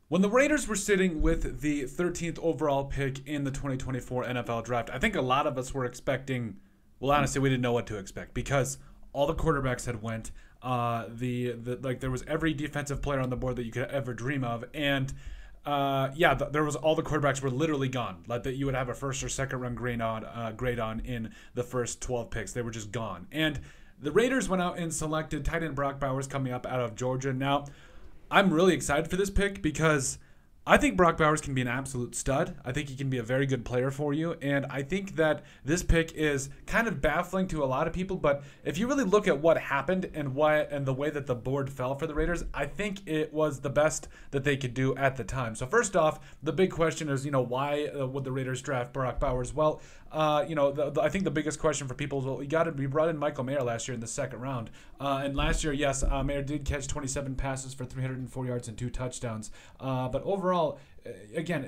When the Raiders were sitting with the 13th overall pick in the 2024 NFL draft, I think a lot of us were expecting, well, honestly, we didn't know what to expect because all the quarterbacks had went. Like there was every defensive player on the board that you could ever dream of, and there was all the quarterbacks were literally gone. Like that you would have a first or second round grade on in the first 12 picks. They were just gone. And the Raiders went out and selected tight end Brock Bowers coming up out of Georgia. Now, I'm really excited for this pick because I think Brock Bowers can be an absolute stud. I think he can be a very good player for you. And I think that this pick is kind of baffling to a lot of people. But if you really look at what happened and the way that the board fell for the Raiders, I think it was the best that they could do at the time. So first off, the big question is, why would the Raiders draft Brock Bowers? Well, I think the biggest question for people is, well, we brought in Michael Mayer last year in the second round. And last year, yes, Mayer did catch 27 passes for 304 yards and 2 touchdowns. But overall, again,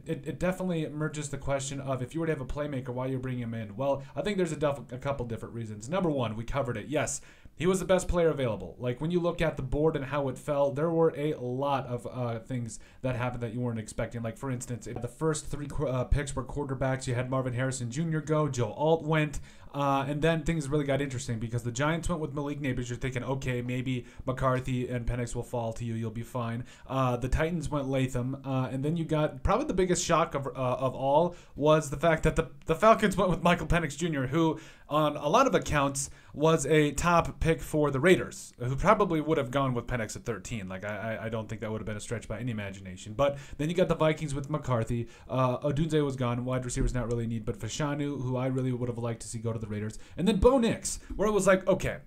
it definitely merges the question of if you were to have a playmaker, why you're bringing him in. Well, I think there's a couple different reasons. Number one, we covered it. Yes, he was the best player available. Like when you look at the board and how it fell, there were a lot of things that happened that you weren't expecting. Like for instance, the first 3 picks were quarterbacks. You had Marvin Harrison Jr. go, Joe Alt went. And then things really got interesting because the Giants went with Malik Nabers. You're thinking, okay, maybe McCarthy and Penix will fall to you. You'll be fine. The Titans went Latham. And then you got probably the biggest shock of all was the fact that the Falcons went with Michael Penix Jr., who on a lot of accounts was a top pick for the Raiders, who probably would have gone with Penix at 13. Like I don't think that would have been a stretch by any imagination. But then you got the Vikings with McCarthy. Odunze was gone. Wide receivers not really need, but Fashanu, who I really would have liked to see go to the Raiders. And then Bo Nix, where it was like, okay,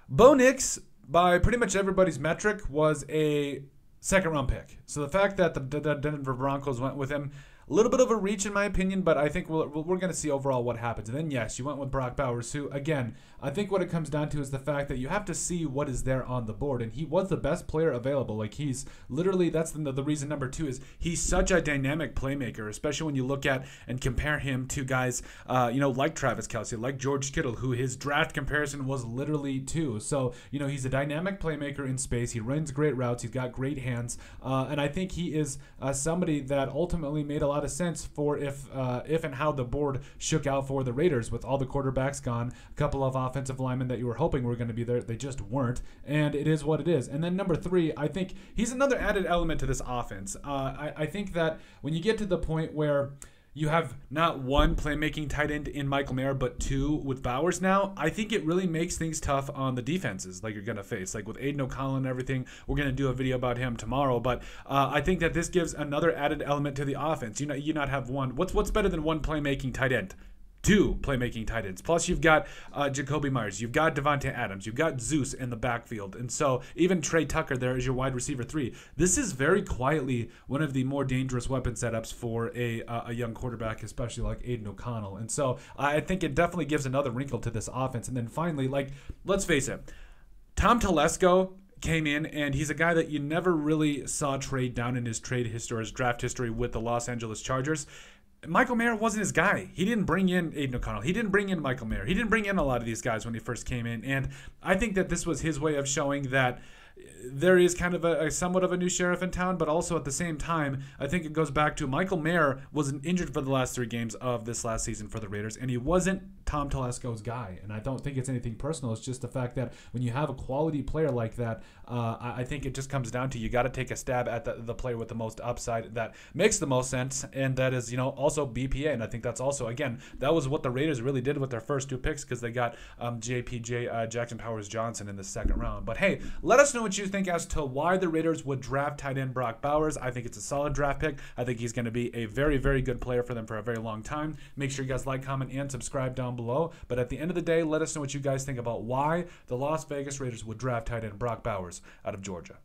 Bo Nix, by pretty much everybody's metric, was a second-round pick. So the fact that the Denver Broncos went with him, a little bit of a reach in my opinion, but I think we're going to see overall what happens. And then, yes, you went with Brock Bowers, who, again, I think what it comes down to is the fact that you have to see what is there on the board. And he was the best player available. Like, he's literally, that's the reason number 2 is he's such a dynamic playmaker, especially when you look at and compare him to guys, like Travis Kelce, like George Kittle, who his draft comparison was literally 2. So, he's a dynamic playmaker in space. He runs great routes. He's got great hands. And I think he is somebody that ultimately made a lot of sense for if and how the board shook out for the Raiders with all the quarterbacks gone, a couple of offensive linemen that you were hoping were going to be there, they just weren't, and it is what it is. And then number 3, I think he's another added element to this offense. I think that when you get to the point where you have not one playmaking tight end in Michael Mayer, but 2 with Bowers now, I think it really makes things tough on the defenses like you're going to face. Like with Aiden O'Connell and everything, we're going to do a video about him tomorrow, but I think that this gives another added element to the offense. You not have one. What's better than one playmaking tight end? 2 playmaking tight ends. Plus, you've got Jacoby Myers. You've got Devontae Adams. You've got Zeus in the backfield. And so even Trey Tucker there is your wide receiver 3. This is very quietly one of the more dangerous weapon setups for a young quarterback, especially like Aiden O'Connell. And so I think it definitely gives another wrinkle to this offense. And then finally, let's face it, Tom Telesco came in, and he's a guy that you never really saw trade down in his trade history or his draft history with the Los Angeles Chargers. Michael Mayer wasn't his guy. He didn't bring in Aiden O'Connell. He didn't bring in Michael Mayer. He didn't bring in a lot of these guys when he first came in. And I think that this was his way of showing that there is kind of a somewhat of a new sheriff in town, but also at the same time, I think it goes back to Michael Mayer was injured for the last 3 games of this last season for the Raiders, and he wasn't Tom Telesco's guy. And I don't think it's anything personal. It's just the fact that when you have a quality player like that, I think it just comes down to you got to take a stab at the player with the most upside that makes the most sense, and that is, also BPA. And I think that's also, again, that was what the Raiders really did with their first 2 picks because they got Jackson Powers Johnson in the second round. But hey, let us know what you think as to why the Raiders would draft tight end Brock Bowers. I think it's a solid draft pick. I think he's going to be a very, very good player for them for a very long time. Make sure you guys like, comment, and subscribe down below. But at the end of the day, let us know what you guys think about why the Las Vegas Raiders would draft tight end Brock Bowers out of Georgia.